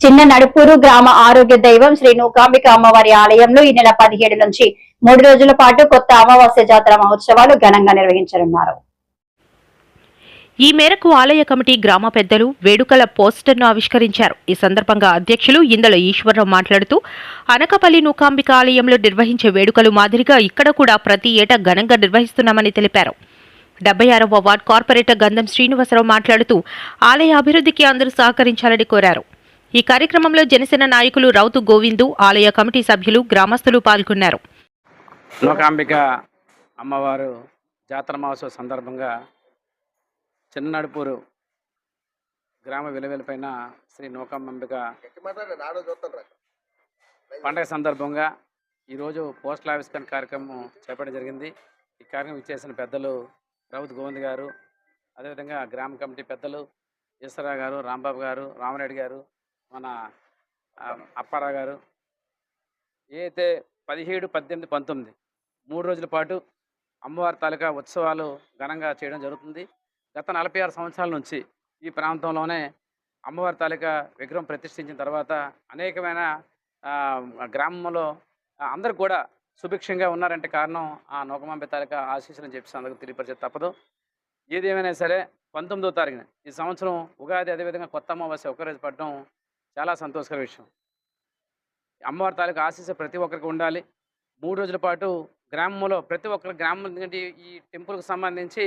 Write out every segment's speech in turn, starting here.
చిన్న నడుపూరు గ్రామ ఆరోగ్య దైవం శ్రీ నూకాంబిక అమ్మవారి ఆలయంలో ఈ నెల 17 నుంచి 3 రోజుల పాటు కొత్త అమావాస్య జాతర మహోత్సవాలు ఘనంగా నిర్వహించనున్నారు. ఈ మేరకు ఆలయ కమిటీ గ్రామ పెద్దలు వేడుకల పోస్టర్ను ఆవిష్కరించారు. ఈ సందర్భంగా అధ్యక్షులు ఇందల ఈశ్వరరావు మాట్లాడుతూ అనకాపల్లి నూకాంబిక ఆలయంలో నిర్వహించే వేడుకలు మాదిరిగా ఇక్కడ కూడా ప్రతి ఏటా ఘనంగా నిర్వహిస్తున్నామని తెలిపారు. 76వ వార్డ్ కార్పొరేటర్ గంధం శ్రీనివాసరావు మాట్లాడుతూ ఆలయ అభివృద్ధికి అందరూ సహకరించాలని కోరారు. ఈ కార్యక్రమంలో జనసేన నాయకులు రౌతు గోవిందు, ఆలయ కమిటీ సభ్యులు, గ్రామస్తులు పాల్గొన్నారు. నూకాంబిక అమ్మవారు జాతర మహోత్సవ సందర్భంగా చిన్ననడుపూరు గ్రామ విలువలపైన శ్రీ నూకాంబిక పండగ సందర్భంగా ఈరోజు పోస్టల్ ఆవిష్కరణ కార్యక్రమం చేపట్టడం జరిగింది. ఈ కార్యక్రమం ఇచ్చేసిన పెద్దలు రౌత్ గోవింద్ గారు, అదేవిధంగా గ్రామ కమిటీ పెద్దలు ఈశ్వరరావు గారు, రాంబాబు గారు, రామరెడ్డి గారు, మన అప్పారావు గారు, ఏదైతే 17, 18, 19 3 రోజుల పాటు అమ్మవారి తాలూకా ఉత్సవాలు ఘనంగా చేయడం జరుగుతుంది. గత 46 సంవత్సరాల నుంచి ఈ ప్రాంతంలోనే అమ్మవారి తాలూకా విగ్రహం ప్రతిష్ఠించిన తర్వాత అనేకమైన గ్రామంలో అందరూ కూడా సుభిక్షంగా ఉన్నారంటే కారణం ఆ నూకాంబిక తాలూకా ఆశీస్సులని చెప్పేసి అందరికీ తెలియపరిచేది తప్పదు. ఏదేమైనా సరే 19వ తారీఖున ఈ సంవత్సరం ఉగాది, అదేవిధంగా కొత్త అమావాస్య ఒక్కరోజు పడడం చాలా సంతోషకర విషయం. అమ్మవారి తాలూకా ఆశీస్సు ప్రతి ఒక్కరికి ఉండాలి. 3 రోజుల పాటు గ్రామంలో ప్రతి ఒక్కరి గ్రామం, ఎందుకంటే ఈ టెంపుల్కి సంబంధించి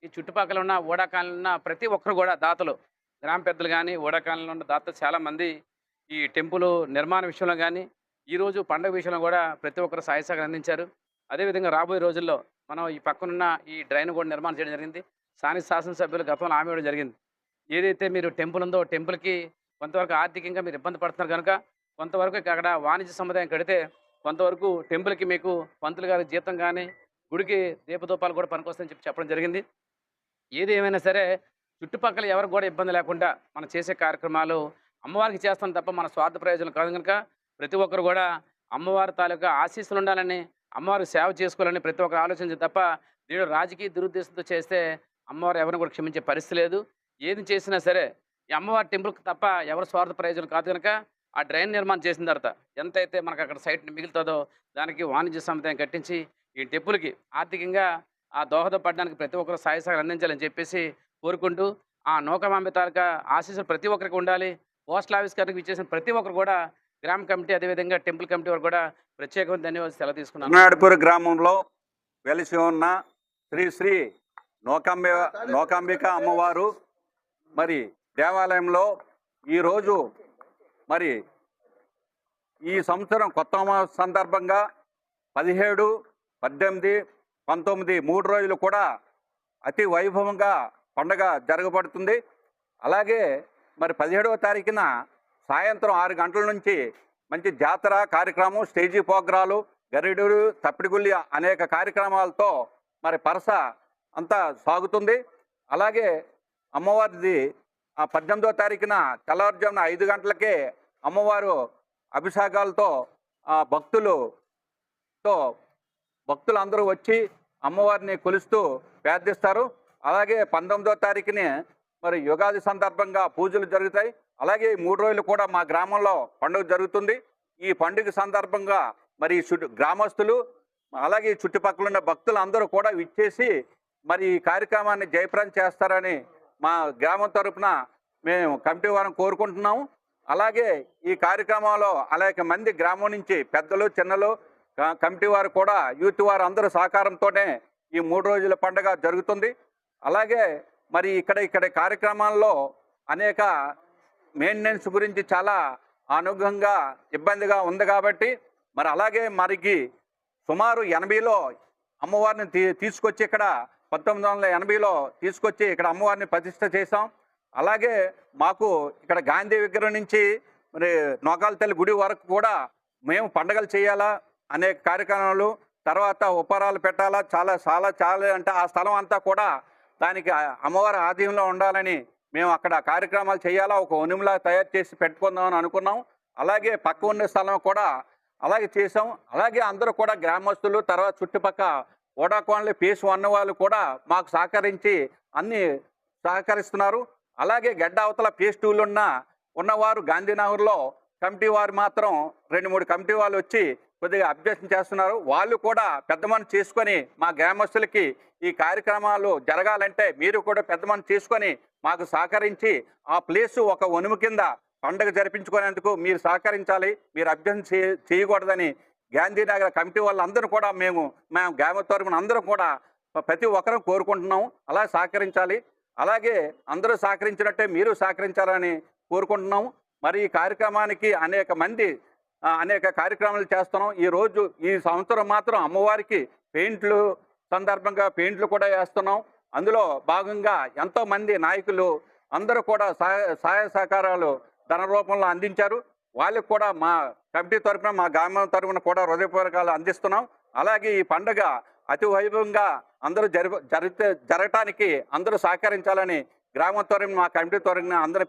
ఈ చుట్టుపక్కల ఉన్న ఓడాకాలంలో ఉన్న ప్రతి ఒక్కరు కూడా దాతలు, గ్రామ పెద్దలు కానీ ఓడాకాలంలో ఉన్న దాతలు చాలామంది ఈ టెంపుల్ నిర్మాణ విషయంలో కానీ ఈరోజు పండుగ విషయంలో కూడా ప్రతి ఒక్కరు సహాయసహకారం అందించారు. అదేవిధంగా రాబోయే రోజుల్లో మనం ఈ పక్కనున్న ఈ డ్రైన్ కూడా నిర్మాణం చేయడం జరిగింది. స్థానిక శాసనసభ్యులు గతంలో హామీ ఇవ్వడం జరిగింది. ఏదైతే మీరు టెంపుల్ ఉందో టెంపుల్కి కొంతవరకు ఆర్థికంగా మీరు ఇబ్బంది పడుతున్నారు కనుక కొంతవరకు అక్కడ వాణిజ్య సముదాయం కడితే కొంతవరకు టెంపుల్కి మీకు పంతులు గారి జీతం కానీ గుడికి దీపదూపాలు కూడా పనికొస్తాయని చెప్పడం జరిగింది. ఏది ఏమైనా సరే చుట్టుపక్కల ఎవరికి కూడా ఇబ్బంది లేకుండా మనం చేసే కార్యక్రమాలు అమ్మవారికి చేస్తాం తప్ప మన స్వార్థ ప్రయోజనం కాదు కనుక ప్రతి ఒక్కరు కూడా అమ్మవారి తాలూకా ఆశీస్సులు ఉండాలని, అమ్మవారికి సేవ చేసుకోవాలని ప్రతి ఒక్కరు ఆలోచించి తప్ప దీనిలో రాజకీయ దురుద్దేశంతో చేస్తే అమ్మవారు ఎవరిని కూడా క్షమించే పరిస్థితి లేదు. ఏది చేసినా సరే ఈ అమ్మవారి టెంపుల్కి తప్ప ఎవరి స్వార్థ ప్రయోజనం కాదు కనుక ఆ డ్రైన్ నిర్మాణం చేసిన తర్వాత ఎంతైతే మనకు అక్కడ సైట్ మిగులుతుందో దానికి వాణిజ్య సముదాయం కట్టించి ఈ టెంపుల్కి ఆర్థికంగా ఆ దోహదపడడానికి ప్రతి ఒక్కరు సహాయ సహకారం అందించాలని చెప్పేసి కోరుకుంటూ ఆ నూకాంబిక తాలూకా ఆశీస్సులు ప్రతి ఒక్కరికి ఉండాలి. పోస్టల్ ఆవిష్కరణకు ఇచ్చేసిన ప్రతి ఒక్కరు కూడా గ్రామ కమిటీ, అదేవిధంగా టెంపుల్ కమిటీ వారు కూడా ప్రత్యేకమైన ధన్యవాదాలు సెలవు తీసుకున్నాను. చిన్ననడుపూరు గ్రామంలో వెలిసి ఉన్న శ్రీ శ్రీ నూకాంబిక అమ్మవారు మరి దేవాలయంలో ఈరోజు మరి ఈ సంవత్సరం కొత్త సందర్భంగా 17, 18, 19 3 రోజులు కూడా అతి వైభవంగా పండగ జరగబడుతుంది. అలాగే మరి 17వ తారీఖున సాయంత్రం 6 గంటల నుంచి మంచి జాతర కార్యక్రమం, స్టేజీ ప్రోగ్రాలు, గరిడులు, తప్పిడిగుల్లి అనేక కార్యక్రమాలతో మరి పరస అంతా సాగుతుంది. అలాగే అమ్మవారిది 18వ తారీఖున తెల్లవారుజామున 5 గంటలకే అమ్మవారు అభిషేకాలతో భక్తులందరూ వచ్చి అమ్మవారిని కొలుస్తూ ప్రార్థిస్తారు. అలాగే 19వ తారీఖుని మరి యుగాది సందర్భంగా పూజలు జరుగుతాయి. అలాగే 3 రోజులు కూడా మా గ్రామంలో పండుగ జరుగుతుంది. ఈ పండుగ సందర్భంగా మరి గ్రామస్తులు అలాగే చుట్టుపక్కల ఉన్న భక్తులు అందరూ కూడా విచ్చేసి మరి ఈ కార్యక్రమాన్ని జయప్రదం చేస్తారని మా గ్రామం తరఫున మేము కమిటీ వారిని కోరుకుంటున్నాము. అలాగే ఈ కార్యక్రమంలో అనేక మంది గ్రామం నుంచి పెద్దలు, చిన్నలు, కమిటీ వారు కూడా యూత్ వారు అందరూ సహకారంతోనే ఈ 3 రోజుల పండుగ జరుగుతుంది. అలాగే మరి ఇక్కడ కార్యక్రమాల్లో అనేక మెయింటెనెన్స్ గురించి చాలా అనుగుణంగా ఇబ్బందిగా ఉంది కాబట్టి మరి అలాగే మరికి సుమారు 80లో అమ్మవారిని తీసుకొచ్చి ఇక్కడ 1980లో తీసుకొచ్చి ఇక్కడ అమ్మవారిని ప్రతిష్ఠ చేసాం. అలాగే మాకు ఇక్కడ గాంధీ విగ్రహం నుంచి మరి నూకాల తల్లి గుడి వరకు కూడా మేము పండుగలు చేయాలా, అనేక కార్యక్రమాలు, తర్వాత ఉపహారాలు పెట్టాలా, చాలా అంటే ఆ స్థలం అంతా కూడా దానికి అమ్మవారి ఆధీనంలో ఉండాలని మేము అక్కడ కార్యక్రమాలు చేయాలా, ఒక ఉనిమిలా తయారు చేసి పెట్టుకుందామని అనుకున్నాం. అలాగే పక్క ఉన్న స్థలం కూడా అలాగే చేసాం. అలాగే అందరూ కూడా గ్రామస్తులు, తర్వాత చుట్టుపక్కల ఓడాకోన్లు ఫేస్ 1 వాళ్ళు కూడా మాకు సహకరించి అన్ని సహకరిస్తున్నారు. అలాగే గడ్డ అవతల ఫేస్ 2లో ఉన్న ఉన్నవారు గాంధీనగర్లో కమిటీ వారు మాత్రం 2-3 కమిటీ వాళ్ళు వచ్చి కొద్దిగా అబ్జెక్షన్ చేస్తున్నారు. వాళ్ళు కూడా పెద్ద మనసు చేసుకొని మా గ్రామస్తులకి ఈ కార్యక్రమాలు జరగాలంటే మీరు కూడా పెద్ద మనసు చేసుకొని మాకు సహకరించి ఆ ప్లేసు ఒక వనుము కింద పండుగ జరిపించుకునేందుకు మీరు సహకరించాలి. మీరు అబ్జెక్షన్ చేయకూడదని గాంధీనగర్ కమిటీ వాళ్ళందరూ కూడా మేము గ్రామ తరపున అందరం కూడా ప్రతి ఒక్కరూ కోరుకుంటున్నాం. అలా సహకరించాలి. అలాగే అందరూ సహకరించినట్టే మీరు సహకరించాలని కోరుకుంటున్నాము. మరి ఈ కార్యక్రమానికి అనేక కార్యక్రమాలు చేస్తున్నాం. ఈ సంవత్సరం మాత్రం అమ్మవారికి సందర్భంగా పెయింట్లు కూడా వేస్తున్నాం. అందులో భాగంగా ఎంతోమంది నాయకులు అందరూ కూడా సహాయ సహకారాలు ధన రూపంలో అందించారు. వాళ్ళకు కూడా మా కమిటీ తరఫున మా గ్రామం తరఫున కూడా హృదయపూర్వకాలు అందిస్తున్నాం. అలాగే ఈ పండుగ అతి వైభవంగా అందరూ జరగటానికి అందరూ సహకరించాలని గ్రామం తరఫున మా కమిటీ తరఫున అందరూ